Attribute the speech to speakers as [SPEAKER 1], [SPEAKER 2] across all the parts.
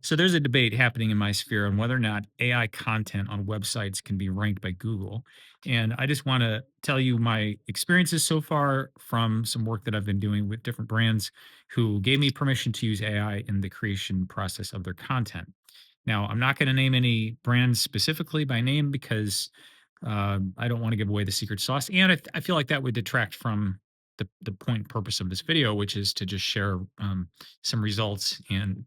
[SPEAKER 1] So there's a debate happening in my sphere on whether or not AI content on websites can be ranked by Google. And I just want to tell you my experiences so far from some work that I've been doing with different brands who gave me permission to use AI in the creation process of their content. Now, I'm not going to name any brands specifically by name because I don't want to give away the secret sauce. And I feel like that would detract from the point and purpose of this video, which is to just share some results and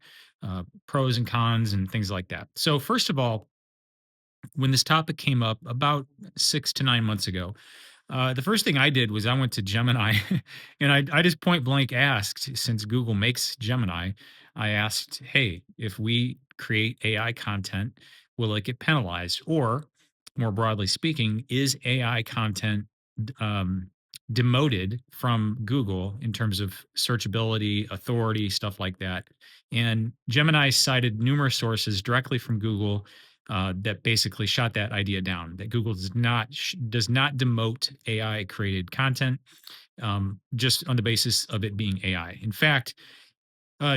[SPEAKER 1] pros and cons and things like that. So, first of all, when this topic came up about 6 to 9 months ago, the first thing I did was I went to Gemini and I just point blank asked, since Google makes Gemini, I asked, hey, if we create AI content, will it get penalized? Or more broadly speaking, is AI content um, demoted from Google in terms of searchability, authority, stuff like that? And Gemini cited numerous sources directly from Google that basically shot that idea down. That Google does not demote AI created content just on the basis of it being AI. In fact,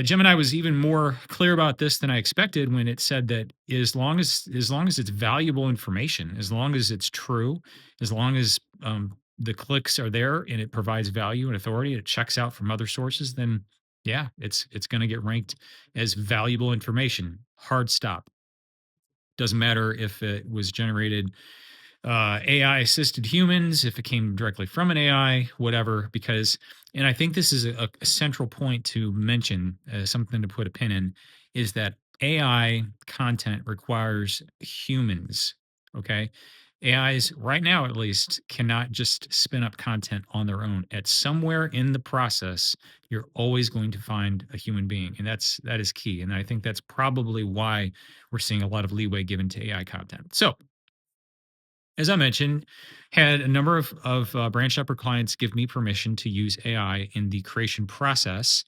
[SPEAKER 1] Gemini was even more clear about this than I expected when it said that as long as it's valuable information, as long as it's true, as long as the clicks are there and it provides value and authority, it checks out from other sources, then yeah, it's going to get ranked as valuable information. Hard stop. Doesn't matter if it was generated AI assisted humans, if it came directly from an AI, whatever, because, and I think this is a central point to mention, something to put a pin in, is that AI content requires humans. Okay. AIs, right now at least, cannot just spin up content on their own. At somewhere in the process, you're always going to find a human being. And that is key. And I think that's probably why we're seeing a lot of leeway given to AI content. So as I mentioned, had a number of branch shopper clients give me permission to use AI in the creation process,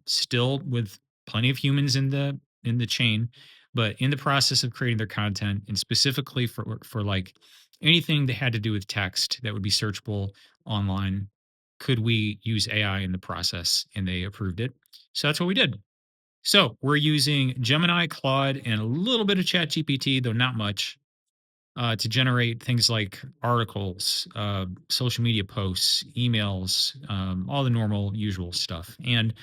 [SPEAKER 1] still with plenty of humans in the chain, but in the process of creating their content, and specifically for like anything that had to do with text that would be searchable online, could we use AI in the process? And they approved it. So that's what we did. So we're using Gemini, Claude, and a little bit of ChatGPT, though not much, to generate things like articles, social media posts, emails, all the normal, usual stuff. And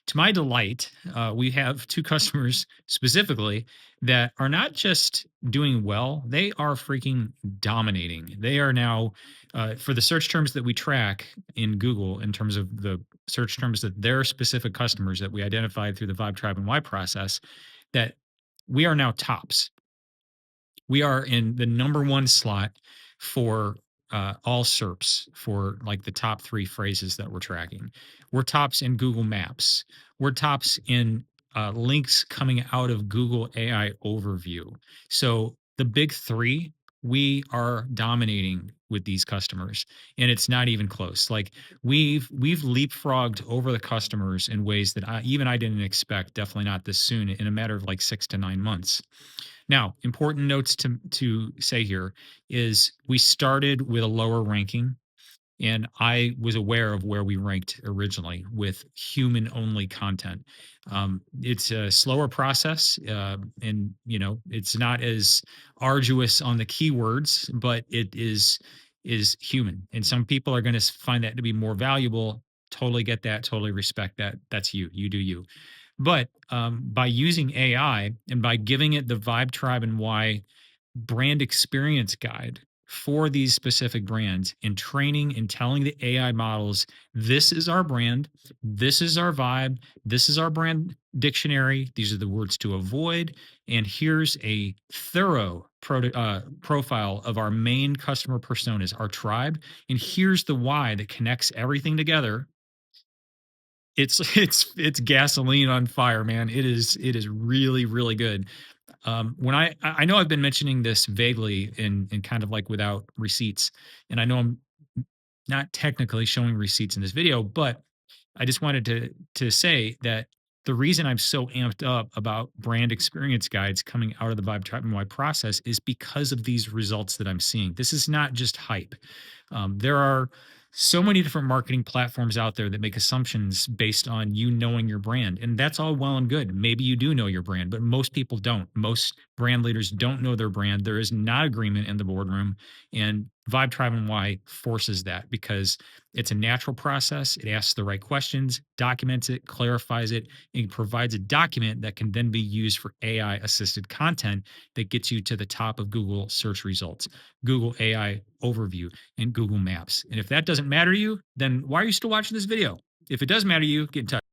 [SPEAKER 1] to my delight, we have two customers specifically that are not just doing well, they are freaking dominating. They are now, for the search terms that we track in Google, in terms of the search terms that their specific customers that we identified through the Vibe Tribe and Y process, that we are now tops. We are in the number one slot for all SERPs for like the top three phrases that we're tracking. We're tops in Google Maps. We're tops in links coming out of Google AI Overview. So the big three, we are dominating with these customers, and it's not even close. Like we've leapfrogged over the customers in ways that I didn't expect. Definitely not this soon. In a matter of like 6 to 9 months. Now, important notes to say here is we started with a lower ranking, and I was aware of where we ranked originally with human only content. It's a slower process, and it's not as arduous on the keywords, but it is human, and some people are going to find that to be more valuable. Totally get that. Totally respect that. That's you. You do you. But by using AI and by giving it the Vibe Tribe and Why brand experience guide for these specific brands and training and telling the AI models, this is our brand, this is our vibe, this is our brand dictionary, these are the words to avoid, and here's a thorough profile of our main customer personas, our tribe, and here's the why that connects everything together. It's gasoline on fire, man. It is really, really good. When I know I've been mentioning this vaguely in kind of like without receipts, and I know I'm not technically showing receipts in this video, but I just wanted to say that the reason I'm so amped up about brand experience guides coming out of the Vibe Tribe and Y process is because of these results that I'm seeing. This is not just hype. There are So many different marketing platforms out there that make assumptions based on you knowing your brand. And that's all well and good. Maybe you do know your brand, but most people don't. Most brand leaders don't know their brand. There is not agreement in the boardroom. And Vibe Tribe and Why forces that because it's a natural process. It asks the right questions, documents it, clarifies it, and provides a document that can then be used for AI assisted content that gets you to the top of Google search results, Google AI overview, and Google Maps. And if that doesn't matter to you, then why are you still watching this video? If it does matter to you, get in touch.